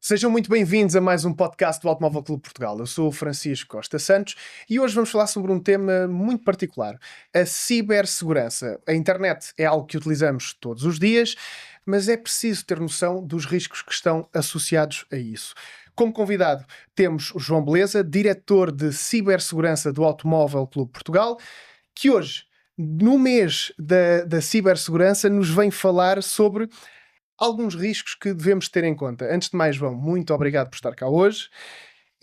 Sejam muito bem-vindos a mais um podcast do Automóvel Clube Portugal. Eu sou o Francisco Costa Santos e hoje vamos falar sobre um tema muito particular, a cibersegurança. A internet é algo que utilizamos todos os dias, mas é preciso ter noção dos riscos que estão associados a isso. Como convidado temos o João Beleza, diretor de cibersegurança do Automóvel Clube Portugal, que hoje, no mês da cibersegurança, nos vem falar sobre alguns riscos que devemos ter em conta. Antes de mais, João, muito obrigado por estar cá hoje.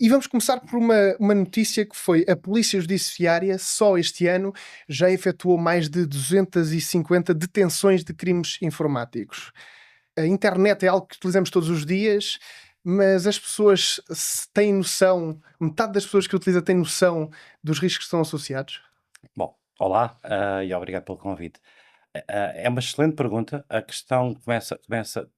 E vamos começar por uma notícia que foi a Polícia Judiciária, só este ano, já efetuou mais de 250 detenções de crimes informáticos. A internet é algo que utilizamos todos os dias, mas as pessoas têm noção, metade das pessoas que utiliza têm noção dos riscos que estão associados? Bom, olá, e obrigado pelo convite. É uma excelente pergunta. A questão começa.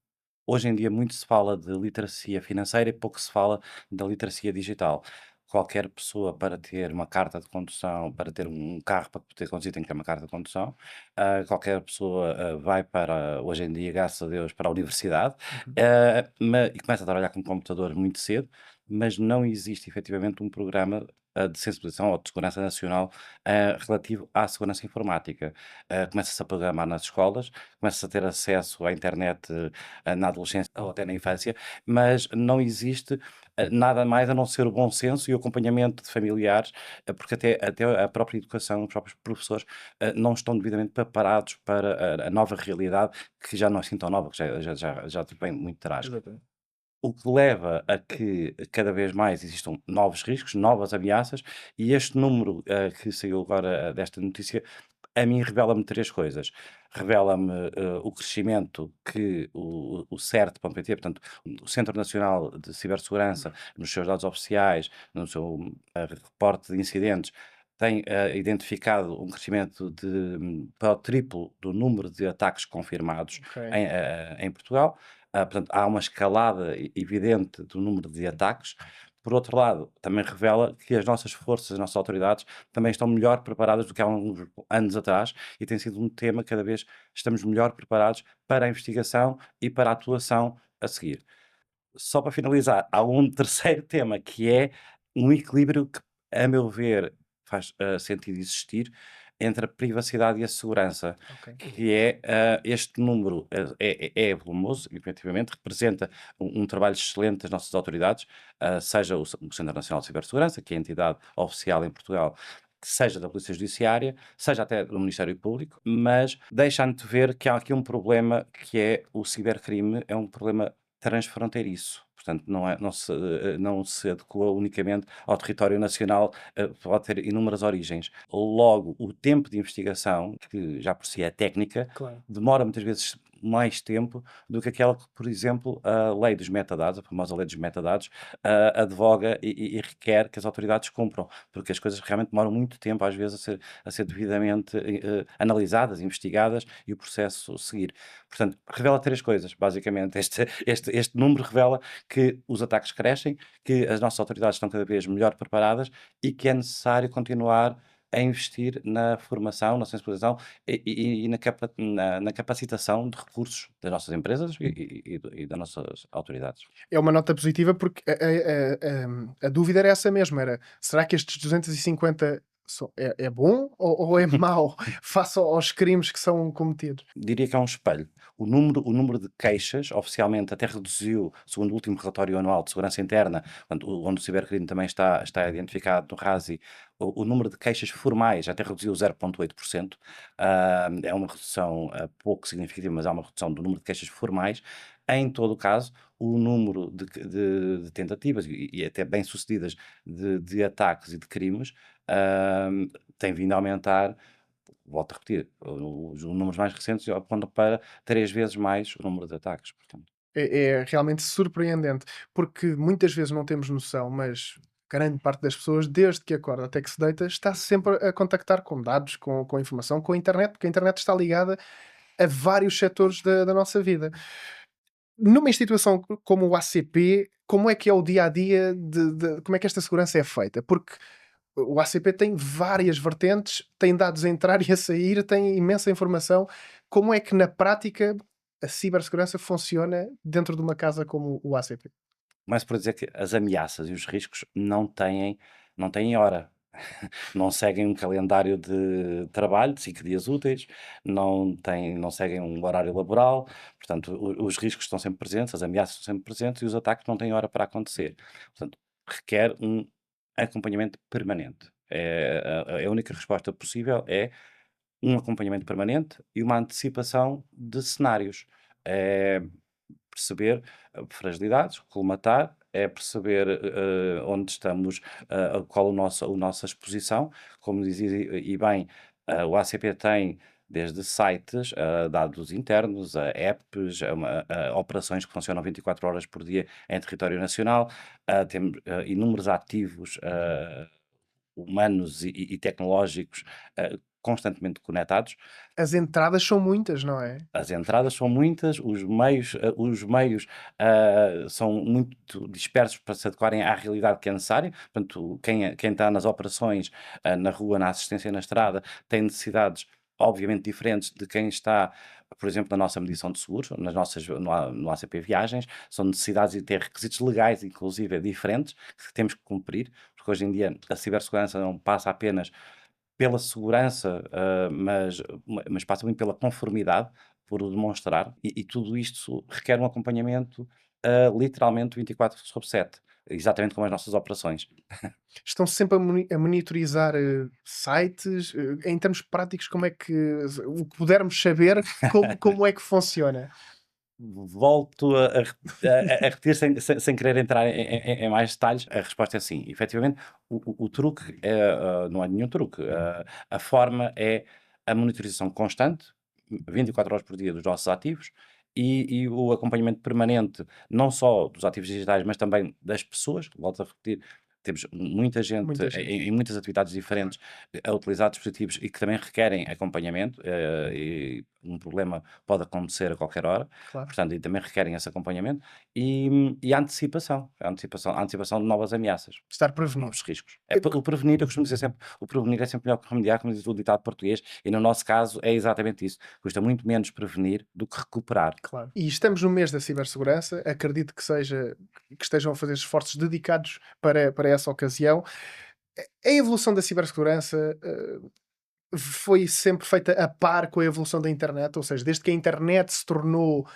Hoje em dia, muito se fala de literacia financeira e pouco se fala da literacia digital. Qualquer pessoa, para ter uma carta de condução, para ter um carro para poder conduzir, tem que ter uma carta de condução. Qualquer pessoa vai para, hoje em dia, graças a Deus, para a universidade Uhum. e começa a trabalhar com computador muito cedo, mas não existe efetivamente um programa de sensibilização ou de segurança nacional relativo à segurança informática. Começa-se a programar nas escolas, começa-se a ter acesso à internet na adolescência ou até na infância, mas não existe nada mais a não ser o bom senso e o acompanhamento de familiares, porque até a própria educação, os próprios professores não estão devidamente preparados para a nova realidade, que já não é assim tão nova, que já vem muito atrás. Exatamente. O que leva a que cada vez mais existam novos riscos, novas ameaças, e este número que saiu agora desta notícia, a mim revela-me três coisas. Revela-me o crescimento que o CERT.pt, portanto, o Centro Nacional de Cibersegurança, nos seus dados oficiais, no seu reporte de incidentes, tem identificado um crescimento para o triplo do número de ataques confirmados Ok. em Portugal. Portanto, há uma escalada evidente do número de ataques. Por outro lado, também revela que as nossas forças, as nossas autoridades, também estão melhor preparadas do que há uns anos atrás e tem sido um tema, cada vez estamos melhor preparados para a investigação e para a atuação a seguir. Só para finalizar, há um terceiro tema que é um equilíbrio que, a meu ver, faz sentido existir entre a privacidade e a segurança, Ok. que é este número é volumoso, efetivamente, representa um trabalho excelente das nossas autoridades, seja o Centro Nacional de Cibersegurança, que é a entidade oficial em Portugal, que seja da Polícia Judiciária, seja até do Ministério Público, mas deixa-me ver que há aqui um problema que é o cibercrime, é um problema transfronteiriço. Portanto, não se adequa unicamente ao território nacional, pode ter inúmeras origens. Logo, o tempo de investigação, que já por si é técnica, Claro. demora muitas vezes mais tempo do que aquela que, por exemplo, a lei dos metadados, a famosa lei dos metadados, advoga e requer que as autoridades cumpram, porque as coisas realmente demoram muito tempo, às vezes, a ser devidamente analisadas, investigadas e o processo seguir. Portanto, revela três coisas, basicamente. Este número revela que os ataques crescem, que as nossas autoridades estão cada vez melhor preparadas e que é necessário continuar a investir na formação, na sensibilização e na capacitação de recursos das nossas empresas e das nossas autoridades. É uma nota positiva porque a dúvida era essa mesmo, era será que estes 250 é bom ou é mau face aos crimes que são cometidos? Diria que é um espelho. O número de queixas, oficialmente, até reduziu, segundo o último relatório anual de segurança interna, onde o cibercrime também está identificado no RASI, o número de queixas formais até reduziu 0,8%. É uma redução pouco significativa, mas é uma redução do número de queixas formais. Em todo o caso, o número de tentativas e até bem-sucedidas de ataques e de crimes ah, tem vindo a aumentar. Volto a repetir, os números mais recentes apontam para 3 vezes mais o número de ataques, portanto. É realmente surpreendente, porque muitas vezes não temos noção, mas grande parte das pessoas, desde que acorda até que se deita, está sempre a contactar com dados, com informação, com a internet, porque a internet está ligada a vários setores da nossa vida. Numa instituição como o ACP, como é que é o dia a dia como é que esta segurança é feita? Porque o ACP tem várias vertentes, tem dados a entrar e a sair, tem imensa informação. Como é que na prática a cibersegurança funciona dentro de uma casa como o ACP? Começo por dizer que as ameaças e os riscos não têm hora. Não seguem um calendário de trabalho de 5 dias úteis, não seguem um horário laboral, portanto, os riscos estão sempre presentes, as ameaças estão sempre presentes e os ataques não têm hora para acontecer. Portanto, requer um acompanhamento permanente. A única resposta possível é um acompanhamento permanente e uma antecipação de cenários. Eh, Perceber fragilidades, colmatar, é perceber onde estamos, qual a nossa exposição. Como dizia e bem, o ACP tem desde sites, dados internos, a apps, a operações que funcionam 24 horas por dia em território nacional, temos inúmeros ativos humanos e tecnológicos constantemente conectados. As entradas são muitas, não é? As entradas são muitas, os meios, são muito dispersos para se adequarem à realidade que é necessária. Portanto, quem está nas operações, na rua, na assistência na estrada, tem necessidades obviamente diferentes de quem está, por exemplo, na nossa medição de seguros, no ACP Viagens, são necessidades e ter requisitos legais, inclusive, diferentes, que temos que cumprir, porque hoje em dia a cibersegurança não passa apenas pela segurança, mas passa muito pela conformidade, por o demonstrar, e tudo isto requer um acompanhamento, literalmente 24/7, exatamente como as nossas operações. Estão sempre a monitorizar, sites, em termos práticos, como é que o que pudermos saber, como é que funciona? Volto a repetir sem querer entrar em mais detalhes, a resposta é sim. Efetivamente, o truque não é nenhum truque, a forma é a monitorização constante, 24 horas por dia dos nossos ativos e o acompanhamento permanente, não só dos ativos digitais, mas também das pessoas. Volto a repetir, temos muita gente Muita gente, em muitas atividades diferentes a utilizar dispositivos e que também requerem acompanhamento, e um problema pode acontecer a qualquer hora, claro. portanto, e também requerem esse acompanhamento e a antecipação de novas ameaças, Estar prevenido. novos riscos. O prevenir, eu costumo dizer sempre, o prevenir é sempre melhor que remediar, como diz o ditado português, e no nosso caso é exatamente isso. Custa muito menos prevenir do que recuperar. Claro. E estamos no mês da cibersegurança, acredito que estejam a fazer esforços dedicados para essa ocasião. A evolução da cibersegurança, foi sempre feita a par com a evolução da internet, ou seja, desde que a internet se tornou,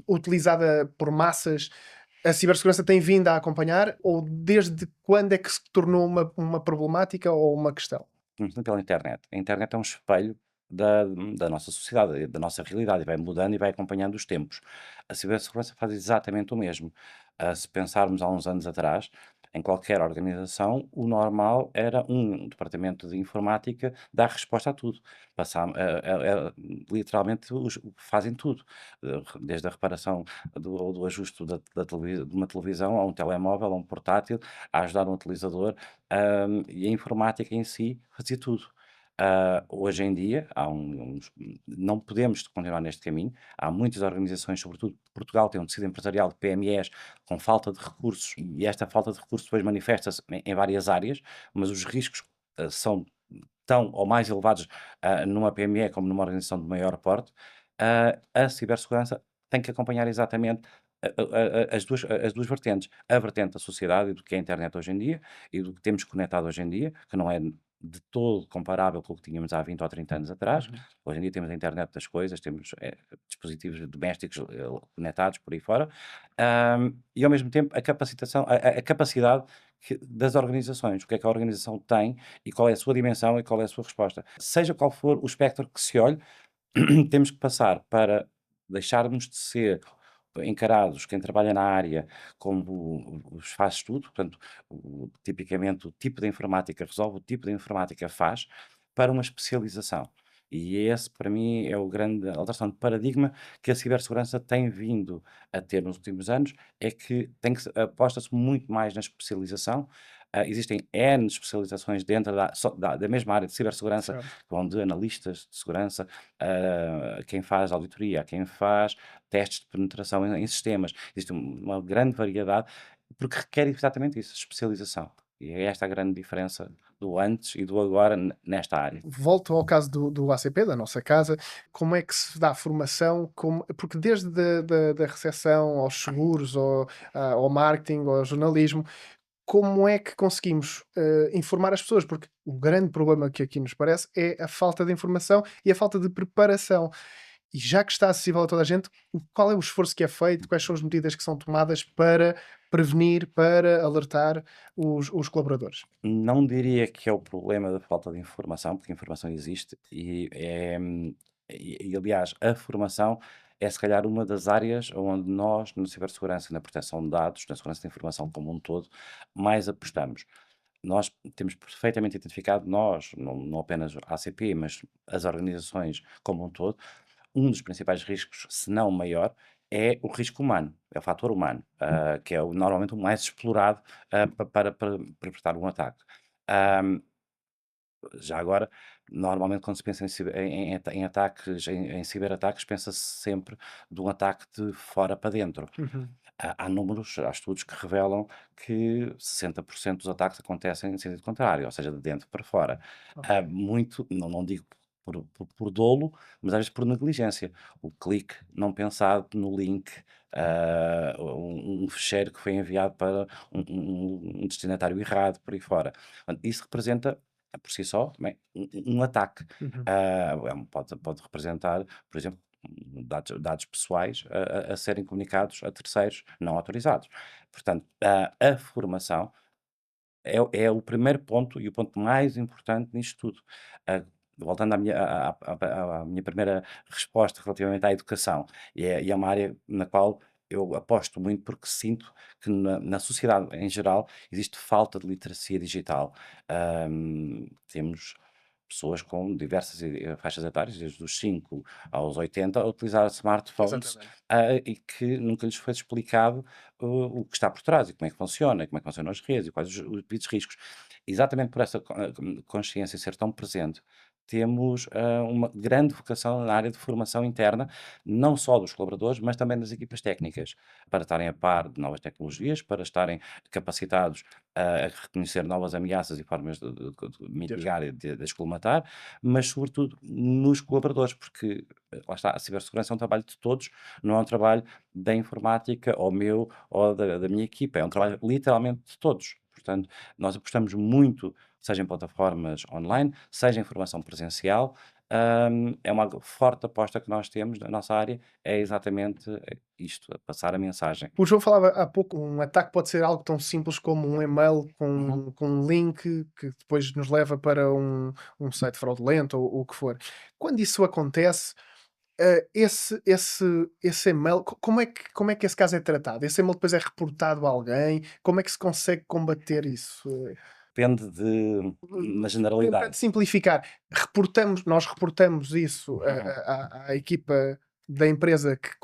utilizada por massas, a cibersegurança tem vindo a acompanhar, ou desde quando é que se tornou uma problemática ou uma questão? Começando pela internet. A internet é um espelho da nossa sociedade, da nossa realidade, e vai mudando e vai acompanhando os tempos. A cibersegurança faz exatamente o mesmo. Se pensarmos há uns anos atrás, em qualquer organização, o normal era um departamento de informática dar resposta a tudo. Literalmente fazem tudo, desde a reparação ou do ajuste de uma televisão a um telemóvel, a um portátil, a ajudar um utilizador, e a informática em si fazia tudo. Hoje em dia, não podemos continuar neste caminho. Há muitas organizações, sobretudo Portugal, tem um tecido empresarial de PMEs com falta de recursos e esta falta de recursos depois manifesta-se em várias áreas, mas os riscos são tão ou mais elevados numa PME como numa organização de maior porte. A cibersegurança tem que acompanhar exatamente as duas vertentes. A vertente da sociedade e do que é a internet hoje em dia e do que temos conectado hoje em dia, que não é de todo comparável com o que tínhamos há 20 ou 30 anos atrás. Uhum. Hoje em dia temos a internet das coisas, temos dispositivos domésticos conectados por aí fora, e ao mesmo tempo a capacitação, a capacidade das organizações, o que é que a organização tem e qual é a sua dimensão e qual é a sua resposta. Seja qual for o espectro que se olhe, temos que passar para deixarmos de ser encarados, quem trabalha na área, como os faz tudo, portanto, tipicamente o tipo de informática resolve, o tipo de informática faz, para uma especialização. E esse, para mim, é o grande alteração de paradigma que a cibersegurança tem vindo a ter nos últimos anos, é que aposta-se muito mais na especialização. Existem N especializações dentro da mesma área de cibersegurança, que Certo. vão de analistas de segurança, a quem faz auditoria, a quem faz testes de penetração em sistemas. Existe uma grande variedade, porque requer exatamente isso, especialização. E é esta a grande diferença do antes e do agora nesta área. Volto ao caso do ACP, da nossa casa, como é que se dá a formação, porque desde da recepção aos seguros, ao marketing, ao jornalismo, como é que conseguimos informar as pessoas? Porque o grande problema que aqui nos parece é a falta de informação e a falta de preparação. E já que está acessível a toda a gente, qual é o esforço que é feito? Quais são as medidas que são tomadas para prevenir, para alertar os colaboradores? Não diria que é o problema da falta de informação, porque a informação existe e aliás, a formação é se calhar uma das áreas onde nós, na cibersegurança, na proteção de dados, na segurança da informação como um todo, mais apostamos. Nós temos perfeitamente identificado, nós, não apenas a ACP, mas as organizações como um todo, um dos principais riscos, se não o maior, é o risco humano, é o fator humano, que é normalmente o mais explorado para perpetrar um ataque. Ah, Já agora, normalmente quando se pensa em ataques, em ciberataques, pensa-se sempre de um ataque de fora para dentro. Uhum. Há números, há estudos que revelam que 60% dos ataques acontecem em sentido contrário, ou seja, de dentro para fora. Ok. Muito, não digo por dolo, mas às vezes por negligência. O clique não pensado no link, um fecheiro que foi enviado para um destinatário errado, por aí fora. Portanto, isso representa, por si só, também um ataque. Uhum. Pode representar, por exemplo, dados pessoais a serem comunicados a terceiros não autorizados. Portanto, a formação é o primeiro ponto e o ponto mais importante nisto tudo. Ah, Voltando à minha primeira resposta relativamente à educação, e é uma área na qual eu aposto muito porque sinto que na sociedade em geral existe falta de literacia digital. Temos pessoas com diversas faixas etárias, desde os 5 aos 80, a utilizar smartphones, Exatamente. e que nunca lhes foi explicado o que está por trás e como é que funciona, e como é que funcionam as redes e quais os devidos riscos. Exatamente por essa consciência ser tão presente, temos uma grande vocação na área de formação interna, não só dos colaboradores, mas também das equipas técnicas, para estarem a par de novas tecnologias, para estarem capacitados a reconhecer novas ameaças e formas de Deus. mitigar e de as colmatar, mas sobretudo nos colaboradores, porque lá está, a cibersegurança é um trabalho de todos, não é um trabalho da informática ou meu ou da minha equipa, é um trabalho literalmente de todos. Portanto, nós apostamos muito, seja em plataformas online, seja em formação presencial. É uma forte aposta que nós temos na nossa área, é exatamente isto, passar a mensagem. O João falava há pouco, um ataque pode ser algo tão simples como um e-mail Uhum. com um link que depois nos leva para um site fraudulento ou o que for. Quando isso acontece, esse e-mail, como é que esse caso é tratado? Esse e-mail depois é reportado a alguém? Como é que se consegue combater isso? Depende na Tentando generalidade. simplificar, nós reportamos isso Uhum. à equipa da empresa que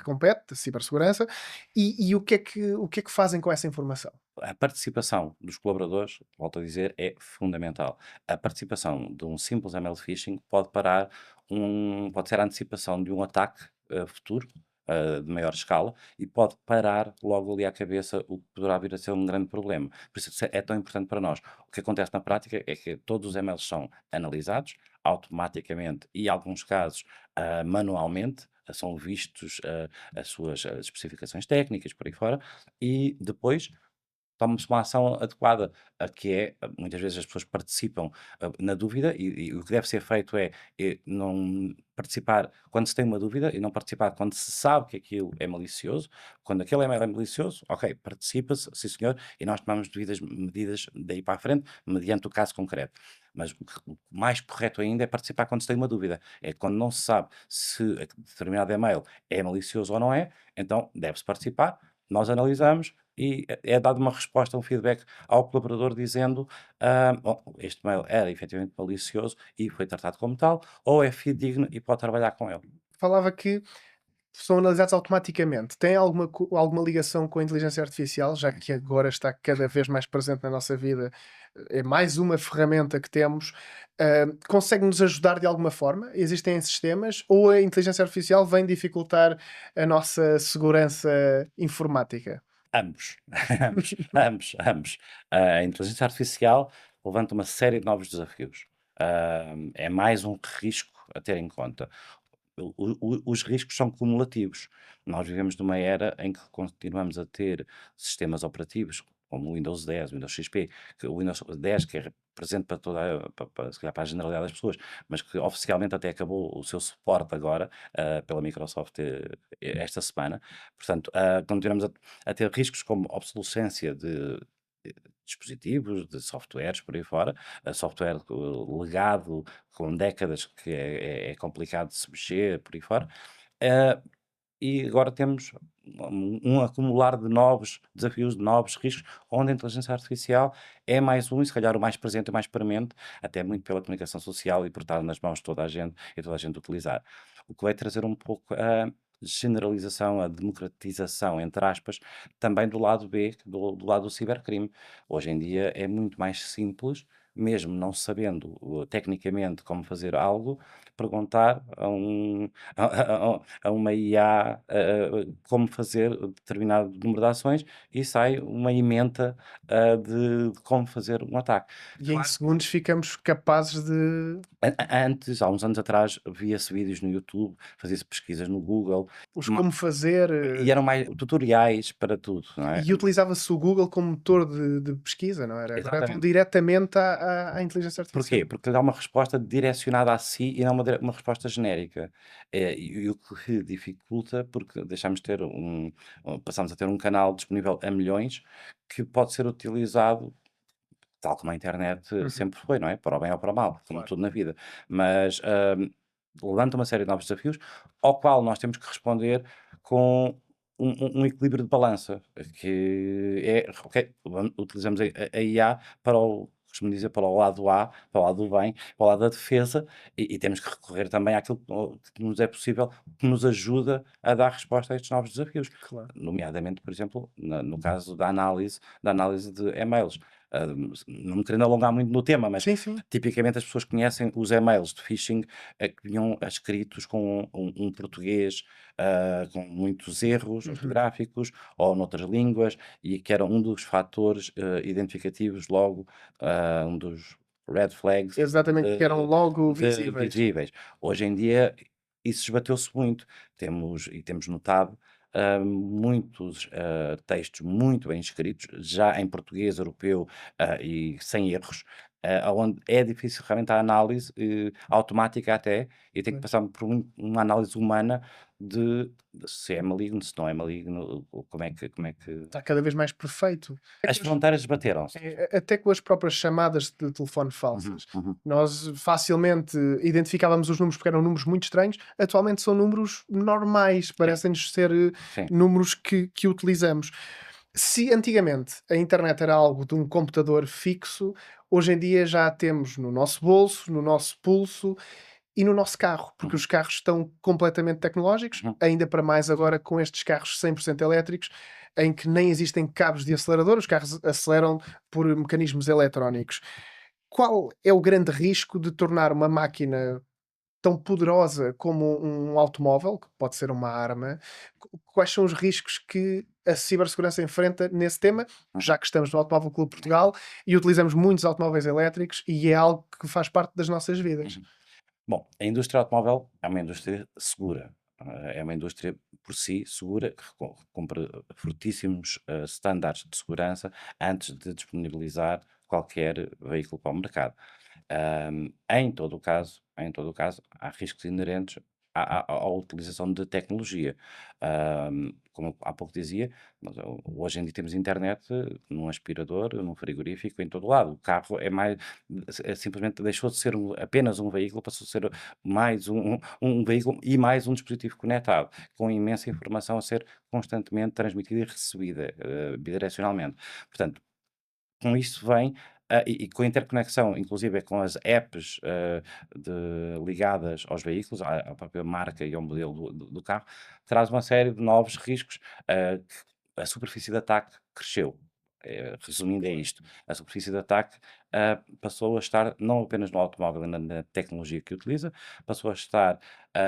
compete, de cibersegurança, e o que é que fazem com essa informação? A participação dos colaboradores, volto a dizer, é fundamental. A participação de um simples email phishing pode ser a antecipação de um ataque futuro, de maior escala, e pode parar logo ali à cabeça o que poderá vir a ser um grande problema. Por isso é tão importante para nós. O que acontece na prática é que todos os e-mails são analisados automaticamente e, em alguns casos, manualmente. São vistos as suas especificações técnicas por aí fora, e depois toma-se uma ação adequada, que é, muitas vezes as pessoas participam, na dúvida e o que deve ser feito é não participar quando se tem uma dúvida e não participar quando se sabe que aquilo é malicioso. Quando aquele e-mail é malicioso, ok, participa-se, sim senhor, e nós tomamos devidas medidas daí para a frente, mediante o caso concreto. Mas o mais correto ainda é participar quando se tem uma dúvida. É quando não se sabe se determinado e-mail é malicioso ou não é, então deve-se participar, nós analisamos e é dada uma resposta, um feedback ao colaborador dizendo: "Bom, este mail era efetivamente malicioso e foi tratado como tal, ou é fidedigno e pode trabalhar com ele." Falava que são analisados automaticamente. Tem alguma ligação com a inteligência artificial, já que agora está cada vez mais presente na nossa vida, é mais uma ferramenta que temos. Consegue-nos ajudar de alguma forma? Existem sistemas ou a inteligência artificial vem dificultar a nossa segurança informática? Ambos, ambos, ambos, ambos. A inteligência artificial levanta uma série de novos desafios. É mais um risco a ter em conta. Os riscos são cumulativos. Nós vivemos numa era em que continuamos a ter sistemas operativos como o Windows 10, o Windows XP, que o Windows 10 que é presente para toda se calhar para a generalidade das pessoas, mas que oficialmente até acabou o seu suporte agora, pela Microsoft, esta semana. Portanto, continuamos a ter riscos como obsolescência de dispositivos, de softwares por aí fora, software legado com décadas que é complicado de se mexer por aí fora. Eh, e agora temos um acumular de novos desafios, de novos riscos, onde a inteligência artificial é mais um, e se calhar o mais presente e o mais premente, até muito pela comunicação social e por estar nas mãos de toda a gente e toda a gente utilizar. O que vai trazer um pouco a generalização, a democratização, entre aspas, também do lado B, do lado do cibercrime. Hoje em dia é muito mais simples, mesmo não sabendo tecnicamente como fazer algo, perguntar a uma IA como fazer determinado número de ações e sai uma ementa de como fazer um ataque. E em Claro. segundos ficamos capazes de Antes, há uns anos atrás, via-se vídeos no YouTube, fazia-se pesquisas no Google, os ma- como fazer, e eram mais tutoriais para tudo, não é? e utilizava-se o Google como motor de pesquisa, não era? Agora vão Exatamente. diretamente à inteligência artificial. Porquê? Porque dá uma resposta direcionada a si e não uma resposta genérica. E o que dificulta, porque deixamos de ter passamos a ter um canal disponível a milhões, que pode ser utilizado, tal como a internet Uhum, sempre foi, não é? Para o bem ou para o mal, como claro. tudo na vida. Mas levanta uma série de novos desafios, ao qual nós temos que responder com um equilíbrio de balança, que é, ok, utilizamos a IA para costumo dizer, para o lado A, para o lado do bem, para o lado da defesa, e temos que recorrer também àquilo que nos é possível, que nos ajuda a dar resposta a estes novos desafios, Claro. nomeadamente, por exemplo, no caso da análise de e-mails. Não me querendo alongar muito no tema, mas Sim, sim. tipicamente as pessoas conhecem os e-mails de phishing que vinham escritos com um português com muitos erros Uhum. ortográficos ou noutras línguas, e que era um dos fatores identificativos logo, um dos red flags Exatamente, que eram logo de visíveis. visíveis. Hoje em dia isso esbateu-se muito. Temos notado muitos textos muito bem escritos, já em português europeu e sem erros, onde é difícil realmente a análise automática até, e tem que Pois. passar por uma análise humana de se é maligno, se não é maligno, como é que Está cada vez mais perfeito. É as que hoje fronteiras bateram-se. até com as próprias chamadas de telefone Uhum, falsas. uhum. Nós facilmente identificávamos os números porque eram números muito estranhos, atualmente são números normais, Sim, parecem-nos ser sim. números que utilizamos. Se antigamente a internet era algo de um computador fixo, hoje em dia já a temos no nosso bolso, no nosso pulso e no nosso carro, porque Uhum, os carros estão completamente tecnológicos, uhum, ainda para mais agora com estes carros 100% elétricos, em que nem existem cabos de acelerador, os carros aceleram por mecanismos eletrónicos. Qual é o grande risco de tornar uma máquina tão poderosa como um automóvel, que pode ser uma arma? Quais são os riscos que a cibersegurança enfrenta nesse tema? uhum, Já que estamos no Automóvel Clube de Portugal e utilizamos muitos automóveis elétricos e é algo que faz parte das nossas vidas. uhum. Bom, a indústria automóvel é uma indústria segura. É uma indústria por si segura, que cumpre fortíssimos estándares de segurança antes de disponibilizar qualquer veículo para o mercado. Em todo o caso, há riscos inerentes à utilização de tecnologia. Como há pouco dizia, hoje em dia temos internet num aspirador, num frigorífico, em todo lado. O carro simplesmente deixou de ser apenas um veículo, passou a ser mais um veículo e mais um dispositivo conectado, com imensa informação a ser constantemente transmitida e recebida bidirecionalmente. Portanto, com isso vem, e com a interconexão, inclusive com as apps, ligadas aos veículos, à própria marca e ao modelo do carro, traz uma série de novos riscos. A superfície de ataque cresceu. Resumindo, é isto. A superfície de ataque passou a estar não apenas no automóvel e na tecnologia que utiliza, passou a estar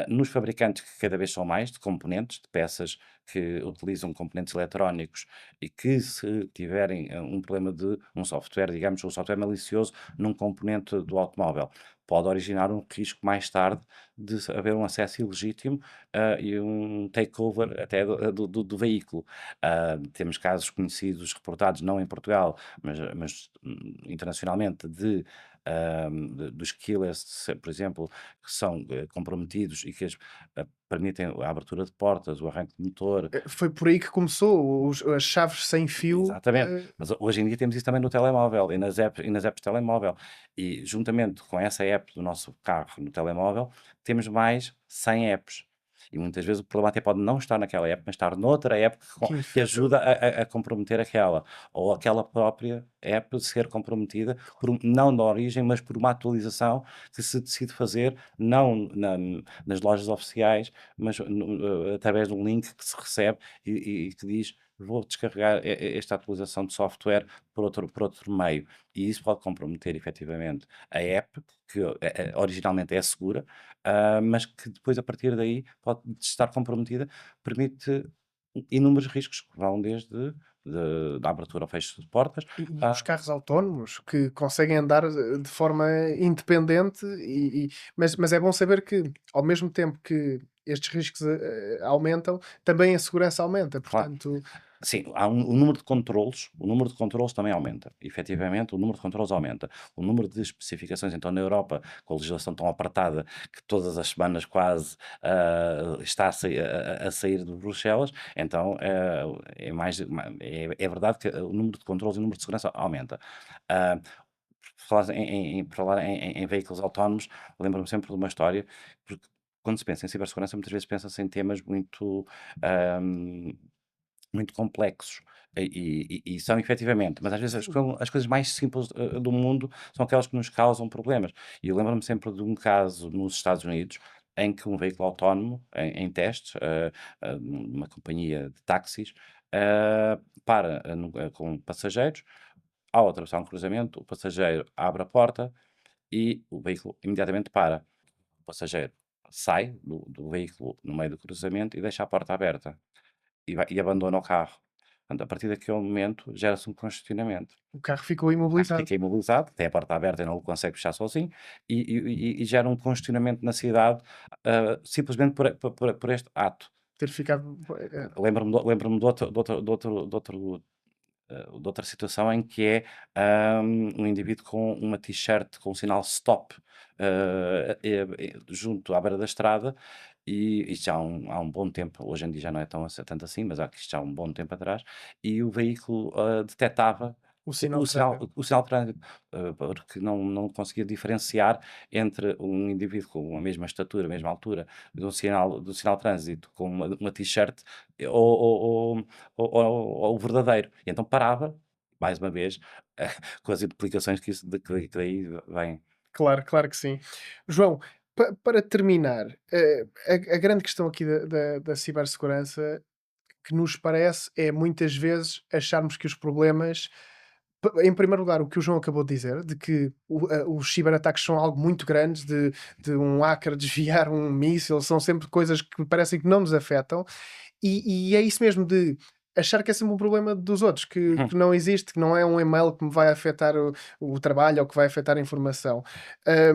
nos fabricantes que cada vez são mais, de componentes, de peças que utilizam componentes eletrónicos e que se tiverem um problema de um software, digamos, um software malicioso num componente do automóvel, pode originar um risco mais tarde de haver um acesso ilegítimo e um takeover até do veículo. Temos casos conhecidos, reportados não em Portugal, mas internacionalmente, dos killers, por exemplo, que são comprometidos e que permitem a abertura de portas, o arranque de motor. Foi por aí que começou, as chaves sem fio. Exatamente, mas hoje em dia temos isso também no telemóvel e nas apps de telemóvel. E juntamente com essa app do nosso carro no telemóvel, temos mais 100 apps. E muitas vezes o problema até pode não estar naquela app, mas estar noutra app que Que que infecta. ajuda a comprometer aquela. Ou aquela própria app ser comprometida não da origem, mas por uma atualização que se decide fazer não nas lojas oficiais, mas através de um link que se recebe e que diz: "Vou descarregar esta atualização de software por outro meio", e isso pode comprometer efetivamente a app, que originalmente é segura, mas que depois, a partir daí, pode estar comprometida, permite inúmeros riscos que vão desde da abertura ao fecho de portas E os a carros autónomos que conseguem andar de forma independente, mas é bom saber que, ao mesmo tempo que estes riscos aumentam, também a segurança aumenta. claro. Portanto, Sim, há o número de controlos também aumenta. Efetivamente, o número de controlos aumenta. O número de especificações, então, na Europa, com a legislação tão apertada que todas as semanas quase está a sair de Bruxelas, então é verdade que o número de controlos e o número de segurança aumenta. Ah, por falar em veículos autónomos, lembro-me sempre de uma história, porque quando se pensa em cibersegurança, muitas vezes pensa-se em temas ah, muito complexos, e são efetivamente, mas às vezes as sim, co as coisas mais simples, do mundo são aquelas que nos causam problemas. E eu lembro-me sempre de um caso nos Estados Unidos, em que um veículo autónomo em testes, numa companhia de táxis, para, com passageiros, ao atravessar um cruzamento, o passageiro abre a porta e o veículo imediatamente para. O passageiro sai do veículo no meio do cruzamento e deixa a porta aberta e abandona o carro. Portanto, a partir daquele momento gera-se um congestionamento. o carro ficou O carro imobilizado. fica imobilizado, tem a porta aberta e não o consegue fechar sozinho, e gera um congestionamento na cidade, simplesmente por este ato. Ter ficado. Lembro-me de outra situação em que um indivíduo com uma t-shirt com o sinal stop junto à beira da estrada, e isto já há um bom tempo, hoje em dia já não é tanto assim, mas isto já há um bom tempo atrás, e o veículo detectava O o sinal de sinal, trânsito. o sinal de trânsito, porque não conseguia diferenciar entre um indivíduo com a mesma estatura, a mesma altura, do sinal de trânsito com uma t-shirt ou o verdadeiro. E então parava, mais uma vez, com as implicações que isso que daí vem. Claro, claro que sim. João, para terminar, a grande questão aqui da cibersegurança que nos parece é muitas vezes acharmos que os problemas. Em primeiro lugar, o que o João acabou de dizer, de que os ciberataques são algo muito grande, de um hacker desviar um míssil, são sempre coisas que parecem que não nos afetam, e é isso mesmo de achar que é sempre um problema dos outros, que não existe, que não é um e-mail que me vai afetar o trabalho ou que vai afetar a informação. É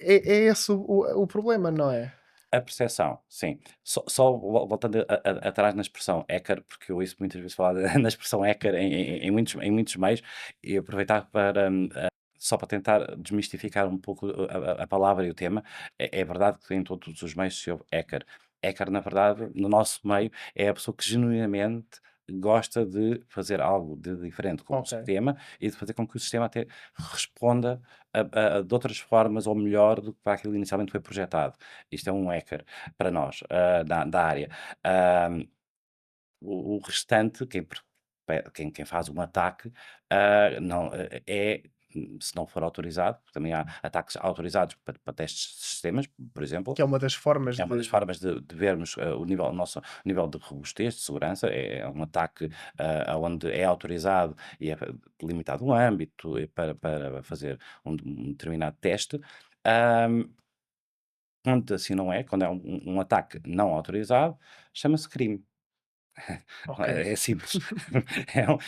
esse o problema, não é? A percepção, sim. Só voltando atrás na expressão hacker, porque eu ouço muitas vezes falar na expressão hacker em muitos meios, e aproveitar para, só para tentar desmistificar um pouco a palavra e o tema. É verdade que em todos os meios se ouve hacker. Hacker, na verdade, no nosso meio, é a pessoa que genuinamente gosta de fazer algo de diferente com o Ok, sistema e de fazer com que o sistema até responda de outras formas ou melhor do que para aquilo inicialmente foi projetado. Isto é um hacker para nós, da área. Ah, o restante, quem faz um ataque, não, é se não for autorizado, porque também há ataques autorizados para testes de sistemas, por exemplo. Que é uma das formas É uma das de. formas de vermos, o nosso nível de robustez, de segurança, é um ataque, aonde é autorizado e é limitado o âmbito para fazer um determinado teste. Hã, quando assim não é, quando é um ataque não autorizado, chama-se crime. Ok. É simples. É um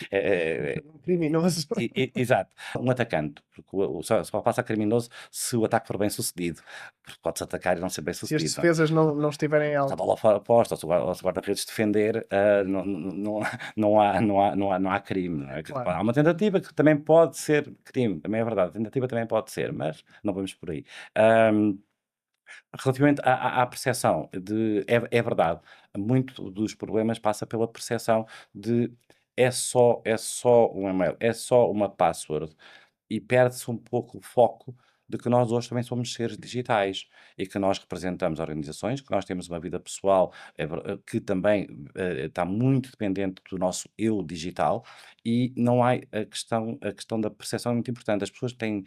Criminoso. exato. Um atacante, porque só passa a criminoso se o ataque for bem-sucedido, porque pode-se atacar e não ser Se as bem-sucedido, não é? defesas não estiverem Se a alto. bola fora posta, ou se o guarda-redes defender, não há crime, não é? Que Claro. há uma tentativa que também pode ser crime, também é verdade, a tentativa também pode ser, mas não vamos por aí. Hã, relativamente à percepção de é verdade, muito dos problemas passa pela percepção de é só um e-mail, é só uma password, e perde-se um pouco o foco de que nós hoje também somos seres digitais e que nós representamos organizações, que nós temos uma vida pessoal que também está muito dependente do nosso eu digital, e não há a questão da percepção é muito importante. As pessoas têm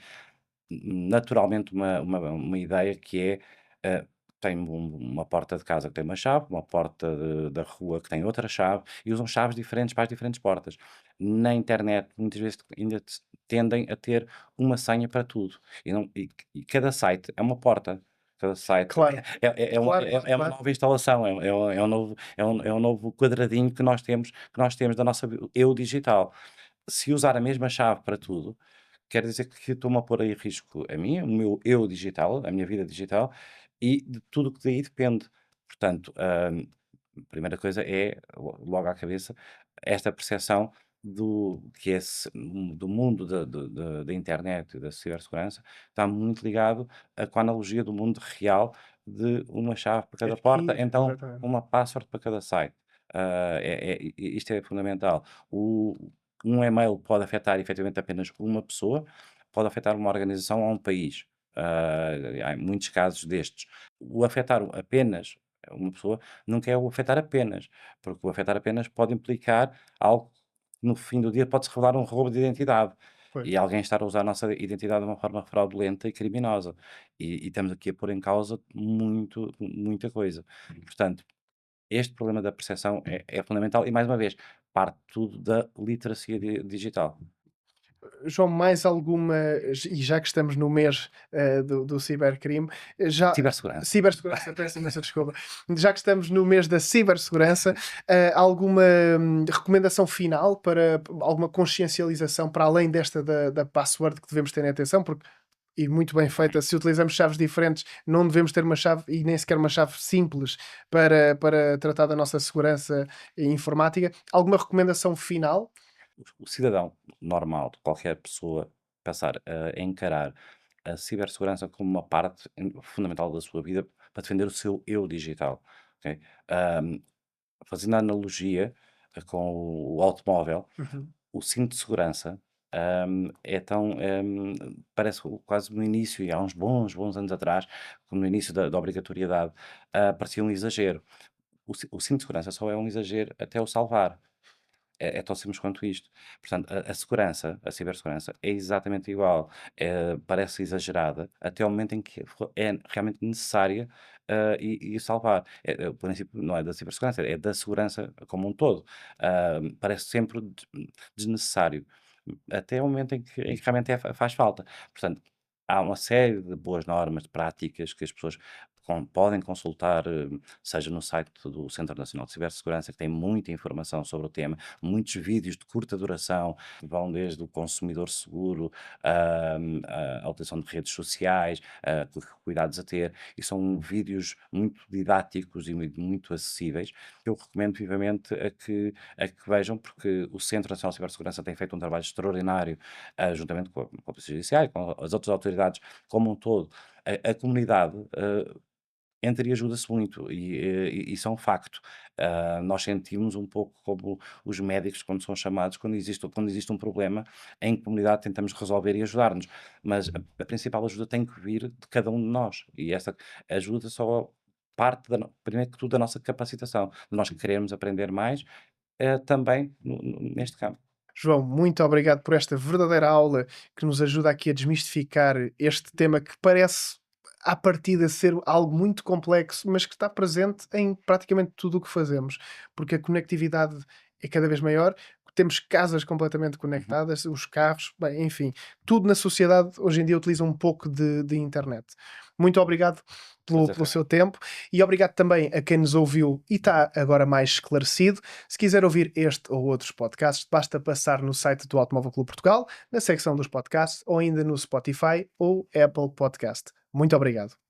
naturalmente uma ideia que é, tem uma porta de casa que tem uma chave, uma porta da rua que tem outra chave, e usam chaves diferentes para as diferentes portas. Na internet, muitas vezes ainda tendem a ter uma senha para tudo, e cada site é uma porta. Cada site Claro, claro, claro, é uma claro. nova instalação, é um novo quadradinho que nós temos da nossa eu digital. Se usar a mesma chave para tudo, quer dizer que estou-me a pôr em risco a mim, o meu eu digital, a minha vida digital, e de tudo o que daí depende. Portanto, a primeira coisa é, logo à cabeça, esta percepção do mundo da internet e da cibersegurança, está muito ligado com a analogia do mundo real, de uma chave para cada porta, Aqui, então exatamente. uma password para cada site. Isto é fundamental. Um e-mail pode afetar efetivamente apenas uma pessoa, pode afetar uma organização ou um país. Há muitos casos destes. O afetar apenas uma pessoa nunca é o afetar apenas, porque o afetar apenas pode implicar algo que no fim do dia pode-se revelar um roubo de identidade, Pois. e alguém estar a usar a nossa identidade de uma forma fraudulenta e criminosa. E estamos aqui a pôr em causa muita coisa. Portanto, este problema da percepção é fundamental e, mais uma vez, parte tudo da literacia digital. João, mais alguma, e já que estamos no mês do cibercrime, já. Cibersegurança. Cibersegurança, peço imensa desculpa. Já que estamos no mês da cibersegurança, alguma recomendação final para alguma consciencialização para além desta da password que devemos ter em atenção? Porque, e muito bem feita, se utilizamos chaves diferentes, não devemos ter uma chave e nem sequer uma chave simples para tratar da nossa segurança informática. Alguma recomendação final? O cidadão normal, qualquer pessoa, passar a encarar a cibersegurança como uma parte fundamental da sua vida para defender o seu eu digital, ok? Ahm, fazendo a analogia com o automóvel, Uhum. o cinto de segurança, é tão, parece quase no início, e há uns bons anos atrás, como no início da obrigatoriedade, parecia um exagero. O cinto de segurança só é um exagero até o salvar. É tão simples quanto isto. Portanto, a segurança, a cibersegurança é exatamente igual. Parece exagerada até o momento em que é realmente necessária, e salvar. O princípio não é da cibersegurança, é da segurança como um todo. Parece sempre desnecessário, até o momento em que realmente faz falta. Portanto, há uma série de boas normas, de práticas que as pessoas podem consultar, seja no site do Centro Nacional de Cibersegurança, que tem muita informação sobre o tema, muitos vídeos de curta duração, que vão desde o consumidor seguro, a utilização de redes sociais, que cuidados a ter, e são vídeos muito didáticos e muito acessíveis, que eu recomendo vivamente a que vejam, porque o Centro Nacional de Cibersegurança tem feito um trabalho extraordinário, juntamente com a Polícia Judiciária, com as outras autoridades como um todo. A comunidade, entra e ajuda-se muito, e isso é um facto. Nós sentimos um pouco como os médicos quando são chamados, quando existe um problema, em comunidade tentamos resolver e ajudar-nos, mas a principal ajuda tem que vir de cada um de nós, e essa ajuda só parte primeiro que tudo da nossa capacitação, de nós querermos aprender mais, também neste campo. João, muito obrigado por esta verdadeira aula que nos ajuda aqui a desmistificar este tema que parece à partida ser algo muito complexo, mas que está presente em praticamente tudo o que fazemos, porque a conectividade é cada vez maior, temos casas completamente Uhum, conectadas, os carros, bem, enfim, tudo na sociedade hoje em dia utiliza um pouco de internet. Muito obrigado prazer pelo foi seu meu. tempo e obrigado também a quem nos ouviu e está agora mais esclarecido. Se quiser ouvir este ou outros podcasts, basta passar no site do Automóvel Clube Portugal, na secção dos podcasts, ou ainda no Spotify ou Apple Podcast. Muito obrigado.